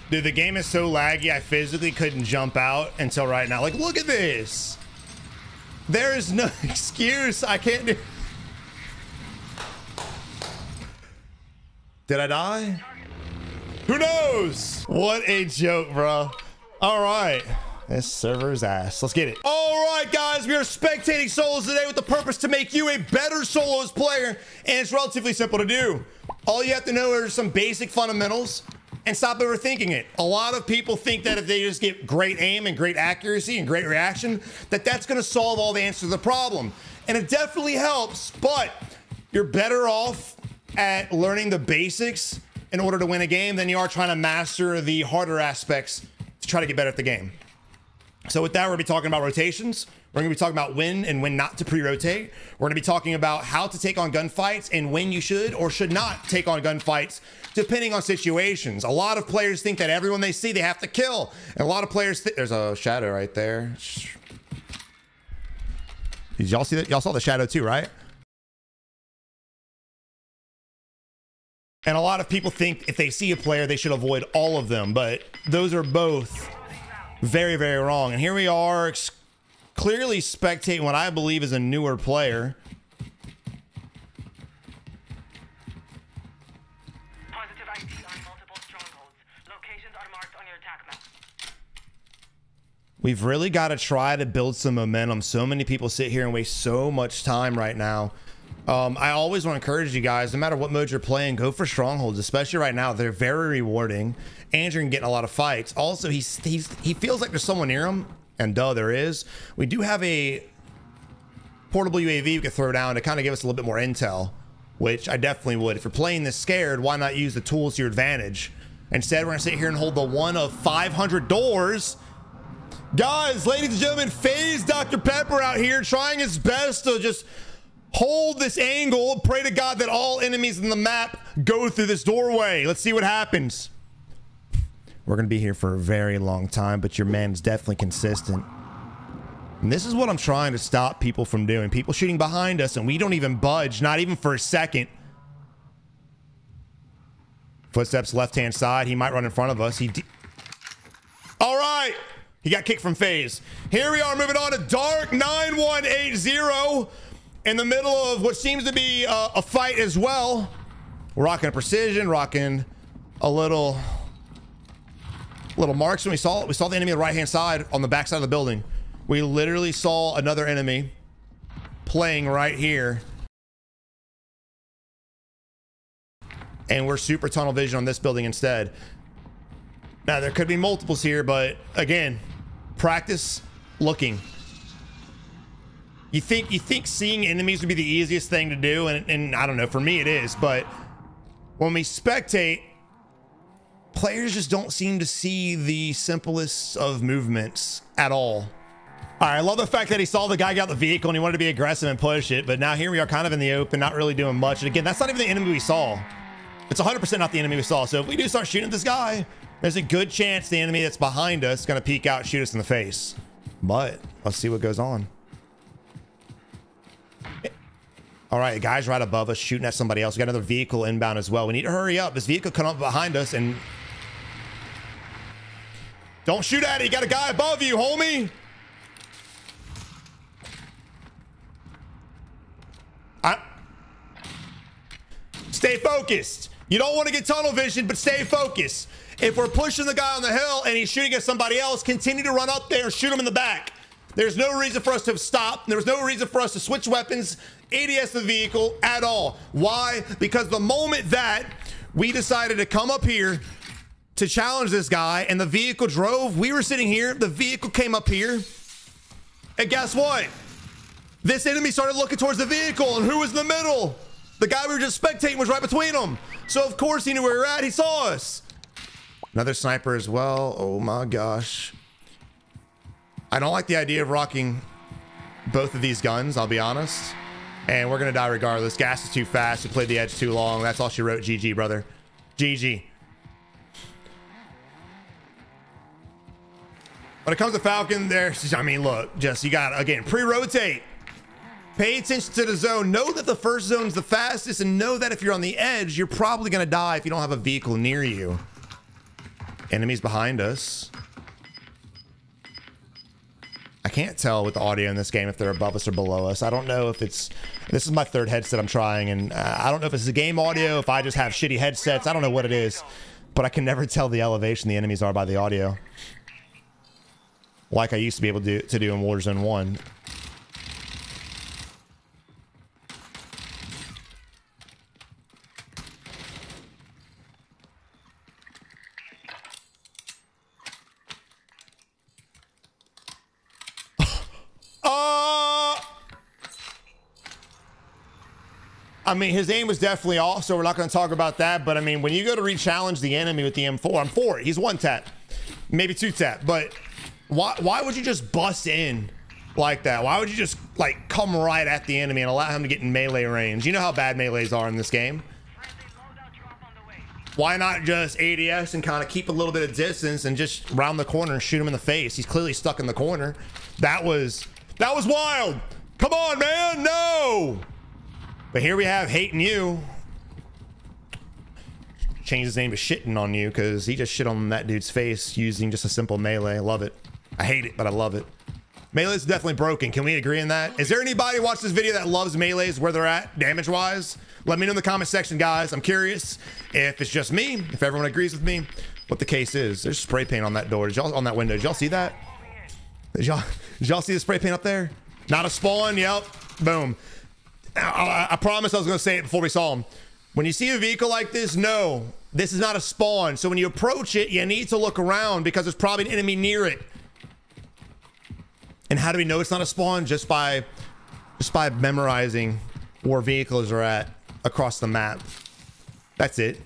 Dude, the game is so laggy, I physically couldn't jump out until right now. Like, look at this. There is no excuse. I can't do... Did I die? Who knows? What a joke, bro. All right. This server's ass. Let's get it. All right, guys. We are spectating solos today with the purpose to make you a better solos player. And it's relatively simple to do. All you have to know are some basic fundamentals and stop overthinking it. A lot of people think that if they just get great aim and great accuracy and great reaction, that that's going to solve all the answers to the problem. And it definitely helps, but you're better off at learning the basics in order to win a game than you are trying to master the harder aspects to try to get better at the game. So with that, we're going to be talking about rotations. We're going to be talking about when and when not to pre-rotate. We're going to be talking about how to take on gunfights and when you should or should not take on gunfights, depending on situations. A lot of players think that everyone they see, they have to kill. And a lot of players think... There's a shadow right there. Did y'all see that? Y'all saw the shadow too, right? And a lot of people think if they see a player, they should avoid all of them. But those are both very, very wrong. And here we are clearly spectating what I believe is a newer player. Positive ID on multiple strongholds. Locations are marked on your attack map. We've really got to try to build some momentum. So many people sit here and waste so much time right now. I always want to encourage you guys, no matter what mode you're playing, go for strongholds, especially right now. They're very rewarding. And you're getting a lot of fights. Also, he feels like there's someone near him. And duh, there is. We do have a portable UAV we could throw down to kind of give us a little bit more intel, which I definitely would. If you're playing this scared, why not use the tools to your advantage? Instead, we're going to sit here and hold the one of 500 doors. Guys, ladies and gentlemen, FaZe Dr. Pepper out here trying his best to just hold this angle. Pray to God that all enemies in the map go through this doorway. Let's see what happens. We're going to be here for a very long time, but your man is definitely consistent. And this is what I'm trying to stop people from doing. People shooting behind us, and we don't even budge, not even for a second. Footsteps left-hand side. He might run in front of us. All right. He got kicked from FaZe. Here we are moving on to Dark 9180 in the middle of what seems to be a fight as well. We're rocking a precision, rocking a little marks. When we saw the enemy on the right-hand side on the back side of the building. We literally saw another enemy playing right here. And we're super tunnel vision on this building instead. Now, there could be multiples here, but again, practice looking. You think seeing enemies would be the easiest thing to do, and I don't know, for me it is, but when we spectate, players just don't seem to see the simplest of movements at all. All right, I love the fact that he saw the guy get out the vehicle and he wanted to be aggressive and push it, but now here we are kind of in the open, not really doing much. And again, that's not even the enemy we saw. It's 100% not the enemy we saw. So if we do start shooting at this guy, there's a good chance the enemy that's behind us is going to peek out and shoot us in the face. But let's see what goes on. All right, guys right above us shooting at somebody else. We got another vehicle inbound as well. We need to hurry up. This vehicle come up behind us and... Don't shoot at it. You got a guy above you, homie. Stay focused. You don't want to get tunnel vision, but stay focused. If we're pushing the guy on the hill and he's shooting at somebody else, continue to run up there and shoot him in the back. There's no reason for us to stop. There's no reason for us to switch weapons, ADS the vehicle at all. Why? Because the moment that we decided to come up here to challenge this guy and the vehicle drove, we were sitting here, the vehicle came up here, and guess what? This enemy started looking towards the vehicle, and who was in the middle? The guy we were just spectating was right between them. So of course he knew where we were at. He saw us. Another sniper as well. Oh my gosh. I don't like the idea of rocking both of these guns, I'll be honest. And we're gonna die regardless. Gas is too fast. We played the edge too long. That's all she wrote. GG, brother. GG. When it comes to Falcon, I mean, look, just you got, again, pre-rotate. Pay attention to the zone. Know that the first zone's the fastest, and know that if you're on the edge, you're probably going to die if you don't have a vehicle near you. Enemies behind us. I can't tell with the audio in this game if they're above us or below us. I don't know if it's... This is my third headset I'm trying, and I don't know if it's the game audio, if I just have shitty headsets. I don't know what it is, but I can never tell the elevation the enemies are by the audio, like I used to be able to do in Warzone 1. I mean, his aim was definitely off, so we're not going to talk about that. But I mean, when you go to re-challenge the enemy with the M4, I'm for it. He's one tap, maybe two tap. But why would you just bust in like that? Why would you just like come right at the enemy and allow him to get in melee range? You know how bad melees are in this game. Why not just ADS and kind of keep a little bit of distance and just round the corner and shoot him in the face? He's clearly stuck in the corner. That was wild. Come on, man. No. But here we have Hating You. Change his name to Shitting on You because he just shit on that dude's face using just a simple melee. Love it. I hate it, but I love it. Melee is definitely broken. Can we agree on that? Is there anybody watch this video that loves melees where they're at damage-wise? Let me know in the comment section, guys. I'm curious if it's just me, if everyone agrees with me, what the case is. There's spray paint on that door. Did y'all on that window? Did y'all see that? Did y'all see the spray paint up there? Not a spawn. Yep. Boom. I promise I was going to say it before we saw him. When you see a vehicle like this, no, this is not a spawn. So when you approach it, you need to look around because there's probably an enemy near it. And how do we know it's not a spawn? Just by memorizing where vehicles are at across the map. That's it.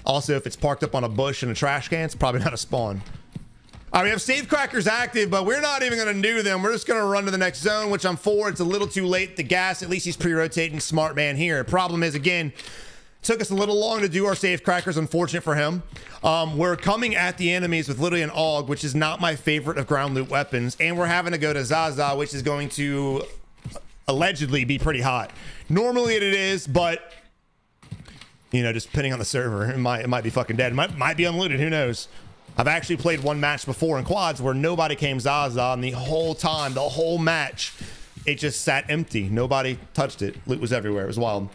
Also, if it's parked up on a bush in a trash can, it's probably not a spawn. All right, we have safe crackers active, but we're not even going to do them. We're just going to run to the next zone, which I'm for. It's a little too late. The gas, at least he's pre-rotating. Smart man here. Problem is, again, took us a little long to do our safe crackers. Unfortunate for him. We're coming at the enemies with literally an AUG, which is not my favorite of ground loot weapons. And we're having to go to Zaza, which is going to allegedly be pretty hot. Normally it is, but... you know, just depending on the server, it might be fucking dead. It might be unlooted. Who knows? I've actually played one match before in quads where nobody came Zaza, and the whole time, the whole match, it just sat empty. Nobody touched it. Loot was everywhere. It was wild.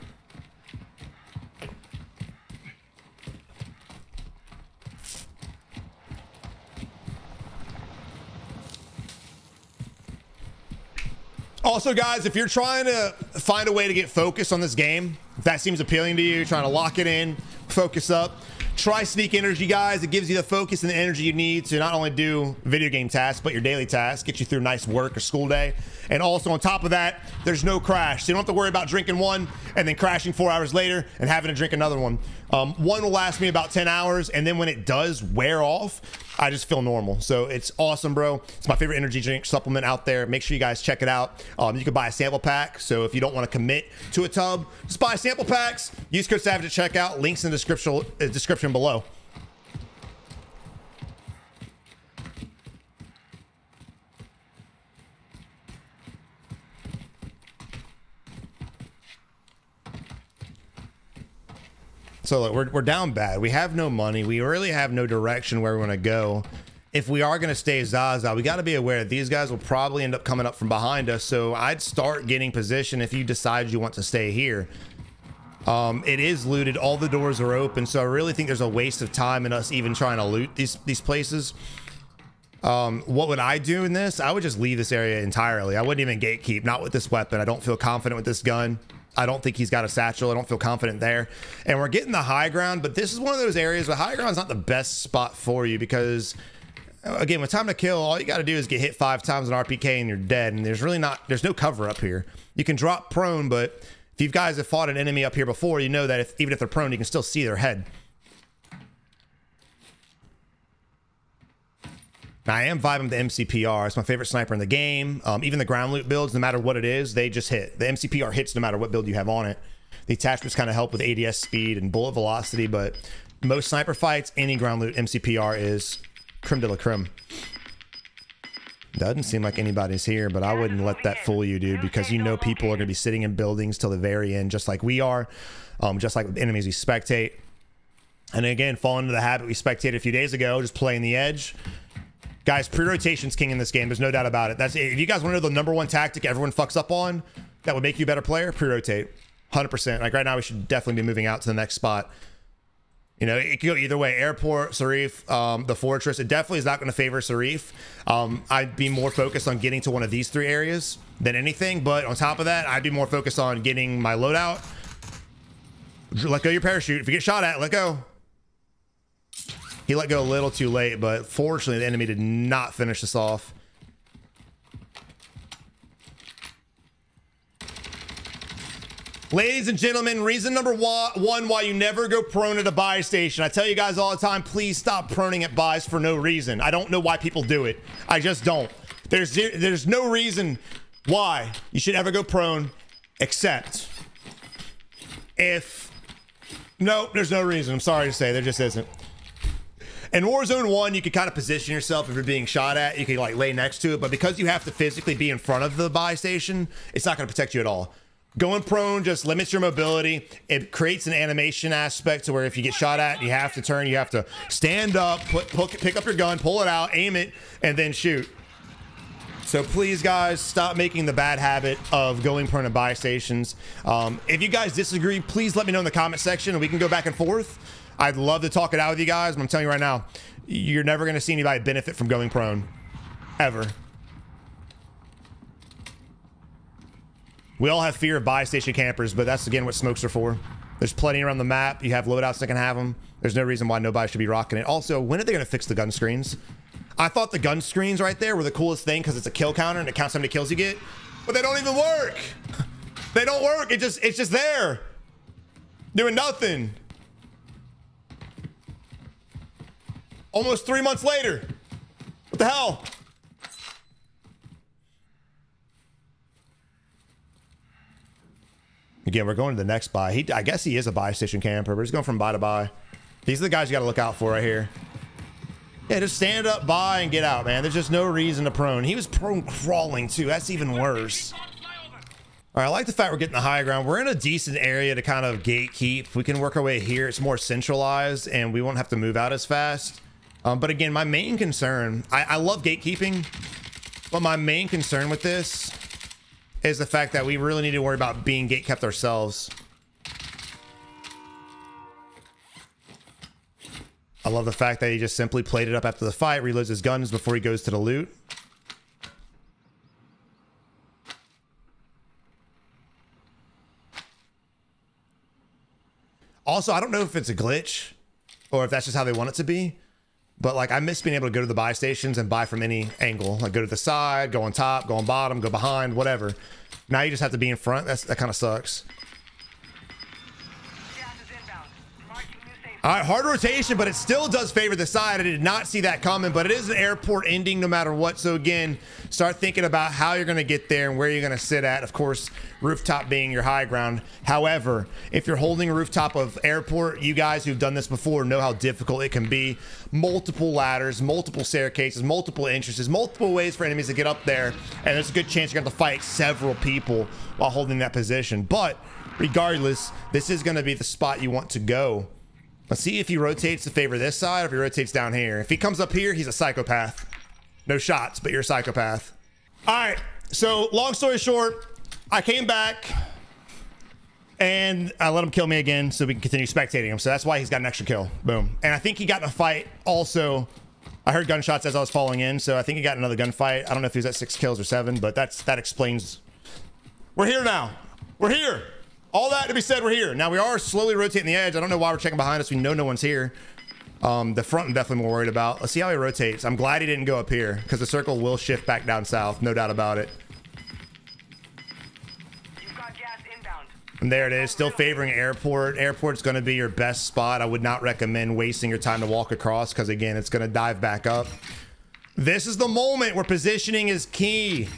Also, guys, if you're trying to find a way to get focus on this game, if that seems appealing to you, trying to lock it in, focus up, try Sneak Energy, guys. It gives you the focus and the energy you need to not only do video game tasks, but your daily tasks, get you through a nice work or school day. And also on top of that, there's no crash. So you don't have to worry about drinking one and then crashing 4 hours later and having to drink another one. One will last me about 10 hours. And then when it does wear off, I just feel normal. So it's awesome, bro. It's my favorite energy drink supplement out there. Make sure you guys check it out. You can buy a sample pack. So if you don't want to commit to a tub, just buy sample packs. Use code Savage at checkout. Links in the description below. So look, we're down bad. We have no money. We really have no direction where we want to go. If we are going to stay Zaza, we got to be aware that these guys will probably end up coming up from behind us. So I'd start getting position if you decide you want to stay here. It is looted. All the doors are open. So I really think there's a waste of time in us even trying to loot these places. What would I do in this? I would just leave this area entirely. I wouldn't even gatekeep. Not with this weapon. I don't feel confident with this gun. I don't think he's got a satchel. I don't feel confident there. And we're getting the high ground, but this is one of those areas where high ground is not the best spot for you because, again, with time to kill, all you got to do is get hit 5 times on RPK and you're dead. And there's no cover up here. You can drop prone, but if you guys have fought an enemy up here before, you know that even if they're prone, you can still see their head. Now, I am vibing with the MCPR. It's my favorite sniper in the game. Even the ground loot builds, no matter what it is, they just hit. The MCPR hits no matter what build you have on it. The attachments kind of help with ADS speed and bullet velocity, but most sniper fights, any ground loot MCPR is creme de la creme. Doesn't seem like anybody's here, but I wouldn't let that fool you, dude, because you know people are going to be sitting in buildings till the very end, just like we are, just like with enemies we spectate. And again, falling into the habit we spectated a few days ago, just playing the edge. Guys, pre-rotation's king in this game. There's no doubt about it. That's if you guys want to know the number one tactic everyone fucks up on that would make you a better player, pre-rotate. 100%. Like right now, we should definitely be moving out to the next spot. You know, it could go either way. Airport, Sarif, the fortress. It definitely is not going to favor Sarif. I'd be more focused on getting to one of these 3 areas than anything. But on top of that, I'd be more focused on getting my loadout. Let go your parachute. If you get shot at, let go. He let go a little too late, but fortunately the enemy did not finish this off. Ladies and gentlemen, reason number one why you never go prone at a buy station. I tell you guys all the time, please stop proning at buys for no reason. I don't know why people do it. I just don't. There's no reason why you should ever go prone, except if... No, there's no reason. I'm sorry to say, there just isn't. In Warzone 1, you can kind of position yourself if you're being shot at. You can like lay next to it, but because you have to physically be in front of the buy station, it's not going to protect you at all. Going prone just limits your mobility. It creates an animation aspect to where if you get shot at, you have to turn, you have to stand up, pick up your gun, pull it out, aim it, and then shoot. So please, guys, stop making the bad habit of going prone at buy stations. If you guys disagree, please let me know in the comment section and we can go back and forth. I'd love to talk it out with you guys, but I'm telling you right now, you're never going to see anybody benefit from going prone. Ever. We all have fear of buy station campers, but that's, again, what smokes are for. There's plenty around the map. You have loadouts that can have them. There's no reason why nobody should be rocking it. Also, when are they going to fix the gun screens? I thought the gun screens right there were the coolest thing because it's a kill counter and it counts how many kills you get, but they don't even work. They don't work. It's just there. Doing nothing. Almost 3 months later. What the hell? Again, we're going to the next buy. I guess he is a buy station camper, but he's going from buy to buy. These are the guys you got to look out for right here. Yeah, just stand up, buy, and get out, man. There's just no reason to prone. He was prone crawling, too. That's even worse. All right, I like the fact we're getting the high ground. We're in a decent area to kind of gatekeep. We can work our way here. It's more centralized, and we won't have to move out as fast. But again, my main concern, I love gatekeeping, but my main concern with this is the fact that we really need to worry about being gatekept ourselves. I love the fact that he just simply played it up after the fight, reloads his guns before he goes to the loot. Also, I don't know if it's a glitch or if that's just how they want it to be, but like I miss being able to go to the buy stations and buy from any angle. Like go to the side, go on top, go on bottom, go behind, whatever. Now you just have to be in front. That kind of sucks. All right, hard rotation, but it still does favor the side. I did not see that coming, but it is an airport ending no matter what. So again, start thinking about how you're going to get there and where you're going to sit at. Of course, rooftop being your high ground. However, if you're holding a rooftop of airport, you guys who've done this before know how difficult it can be. Multiple ladders, multiple staircases, multiple entrances, multiple ways for enemies to get up there. And there's a good chance you're going to fight several people while holding that position. But regardless, this is going to be the spot you want to go. Let's see if he rotates to favor this side or if he rotates down here. If he comes up here, he's a psychopath. No shots, but you're a psychopath. All right, so long story short, I came back and I let him kill me again so we can continue spectating him. So that's why he's got an extra kill. Boom. And I think he got in a fight also. I heard gunshots as I was falling in, so I think he got another gunfight. I don't know if he was at 6 kills or 7, but that explains. We're here now. We're here. All that to be said, we're here. Now we are slowly rotating the edge. I don't know why we're checking behind us. We know no one's here. The front I'm definitely more worried about. Let's see how he rotates. I'm glad he didn't go up here because the circle will shift back down south. No doubt about it. You've got gas inbound. And there it is, still favoring airport. Airport's going to be your best spot. I would not recommend wasting your time to walk across because, again, it's going to dive back up. This is the moment where positioning is key.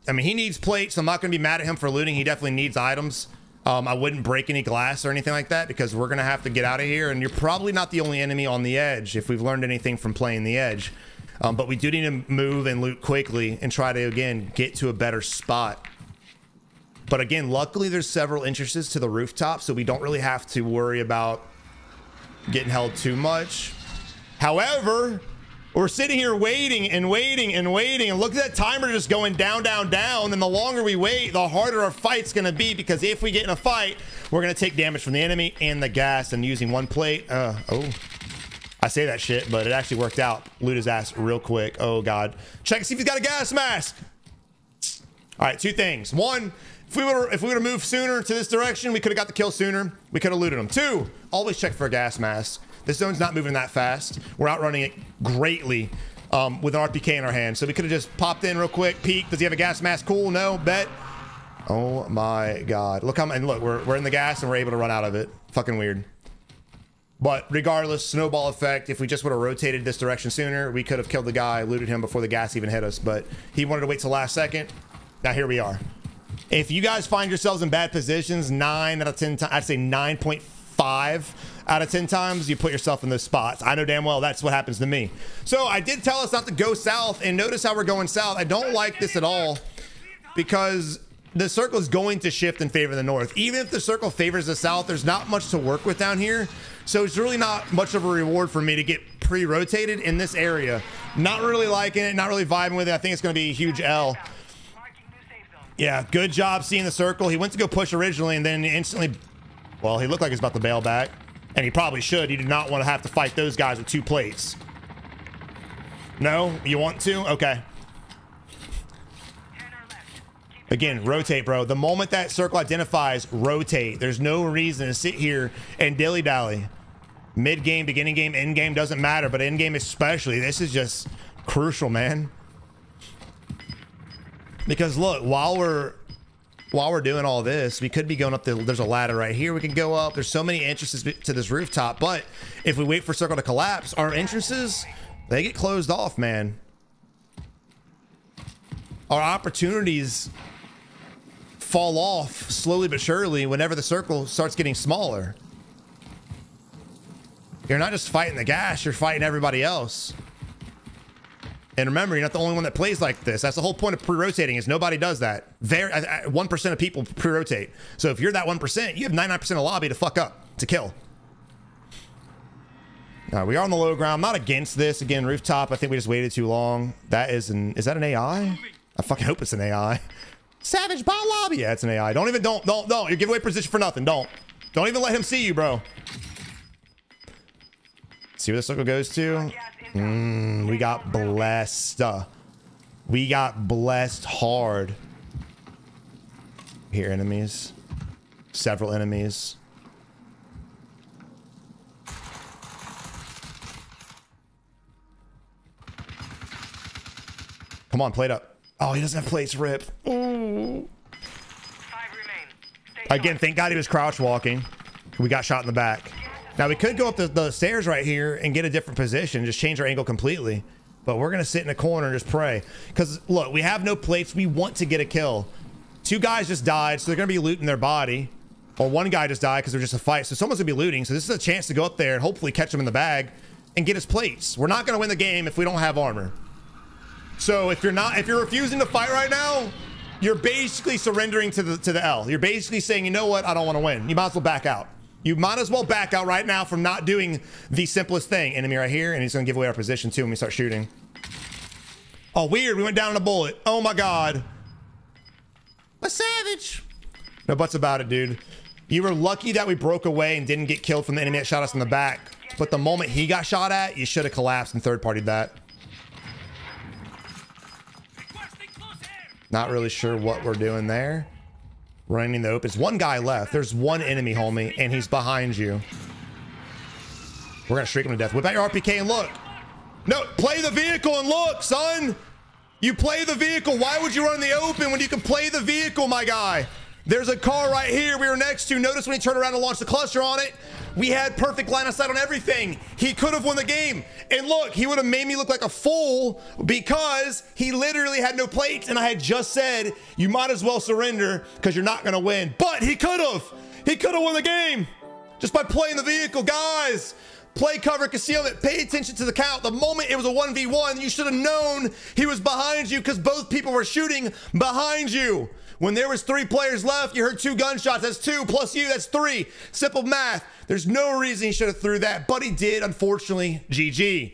I mean, he needs plates, so I'm not going to be mad at him for looting. He definitely needs items. I wouldn't break any glass or anything like that because we're going to have to get out of here. And you're probably not the only enemy on the edge if we've learned anything from playing the edge. But we do need to move and loot quickly and try to, again, get to a better spot. But again, luckily there's several entrances to the rooftop, so we don't really have to worry about getting held too much. However, we're sitting here waiting and waiting and waiting, and look at that timer just going down, down, down. And the longer we wait, the harder our fight's gonna be, because if we get in a fight, we're gonna take damage from the enemy and the gas. And using one plate, oh, I say that shit, but it actually worked out. Loot his ass real quick. Oh God, check see if he's got a gas mask. All right, two things. One, if we would have moved sooner to this direction, we could have got the kill sooner. We could have looted him. Two, always check for a gas mask. This zone's not moving that fast. We're outrunning it greatly with an RPK in our hand. So we could have just popped in real quick, peek. Does he have a gas mask? Cool, no, bet. Oh my God. Look how, and look, we're in the gas and we're able to run out of it. Fucking weird. But regardless, snowball effect. If we just would have rotated this direction sooner, we could have killed the guy, looted him before the gas even hit us. But he wanted to wait till last second. Now here we are. If you guys find yourselves in bad positions, 9 out of 10 times, I'd say 9.5 out of 10 times, you put yourself in those spots. I know damn well that's what happens to me. So I did tell us not to go south, and notice how we're going south. I don't like this at all, because the circle is going to shift in favor of the north. Even if the circle favors the south, there's not much to work with down here. So it's really not much of a reward for me to get pre-rotated in this area. Not really liking it, not really vibing with it. I think it's going to be a huge L. Yeah, good job seeing the circle. He went to go push originally, and then instantly, well, he looked like he's about to bail back. And he probably should. He did not want to have to fight those guys with 2 plates. No? You want to? Okay. Again, rotate, bro. The moment that circle identifies, rotate. There's no reason to sit here and dilly-dally. Mid-game, beginning game, end game, doesn't matter. But end game especially, this is just crucial, man. Because look, while we're doing all this, we could be going up there's a ladder right here we can go up. There's so many entrances to this rooftop, but if we wait for circle to collapse, our entrances, they get closed off, man. Our opportunities fall off slowly but surely whenever the circle starts getting smaller. You're not just fighting the gas, you're fighting everybody else. And remember, you're not the only one that plays like this. That's the whole point of pre-rotating, is nobody does that. 1% of people pre-rotate. So if you're that 1%, you have 99% of lobby to fuck up, to kill. All right, we are on the low ground. I'm not against this. Again, rooftop, I think we just waited too long. That is is that an AI? I fucking hope it's an AI. Savage bot lobby. Yeah, it's an AI. Don't. You give away position for nothing. Don't even let him see you, bro. See where the circle goes to? We got blessed. We got blessed hard. Here, enemies. Several enemies. Come on, plate up. Oh, he doesn't have plates, rip. Ooh. 5 remain. Again, thank God he was crouch walking. We got shot in the back. Now we could go up the stairs right here and get a different position, just change our angle completely. But we're gonna sit in a corner and just pray. Because look, we have no plates. We want to get a kill. 2 guys just died, so they're gonna be looting their body. Or 1 guy just died because they're just a fight. So someone's gonna be looting. So this is a chance to go up there and hopefully catch him in the bag and get his plates. We're not gonna win the game if we don't have armor. So if you're refusing to fight right now, you're basically surrendering to the L. You're basically saying, you know what, I don't want to win. You might as well back out. You might as well back out right now from not doing the simplest thing. Enemy right here, and he's gonna give away our position too when we start shooting. Oh, weird, we went down in a bullet. Oh my God. A savage. No buts about it, dude. You were lucky that we broke away and didn't get killed from the enemy that shot us in the back. But the moment he got shot at, you should have collapsed and third-partied that. Not really sure what we're doing there. Running the open. There's 1 guy left. There's 1 enemy, homie, and he's behind you. We're gonna streak him to death. Whip out your RPK and look. No, play the vehicle and look, son. You play the vehicle. Why would you run in the open when you can play the vehicle, my guy? There's a car right here we were next to. Notice when he turned around and launched the cluster on it, we had perfect line of sight on everything. He could have won the game. And look, he would have made me look like a fool because he literally had no plates. And I had just said, you might as well surrender because you're not going to win. But he could have. He could have won the game just by playing the vehicle. Guys, Play cover concealment. Pay attention to the count. The moment it was a 1v1, you should have known he was behind you because both people were shooting behind you. When there was 3 players left, you heard 2 gunshots. That's 2 plus you, that's 3. Simple math. There's no reason he should have threw that, but he did, unfortunately. GG.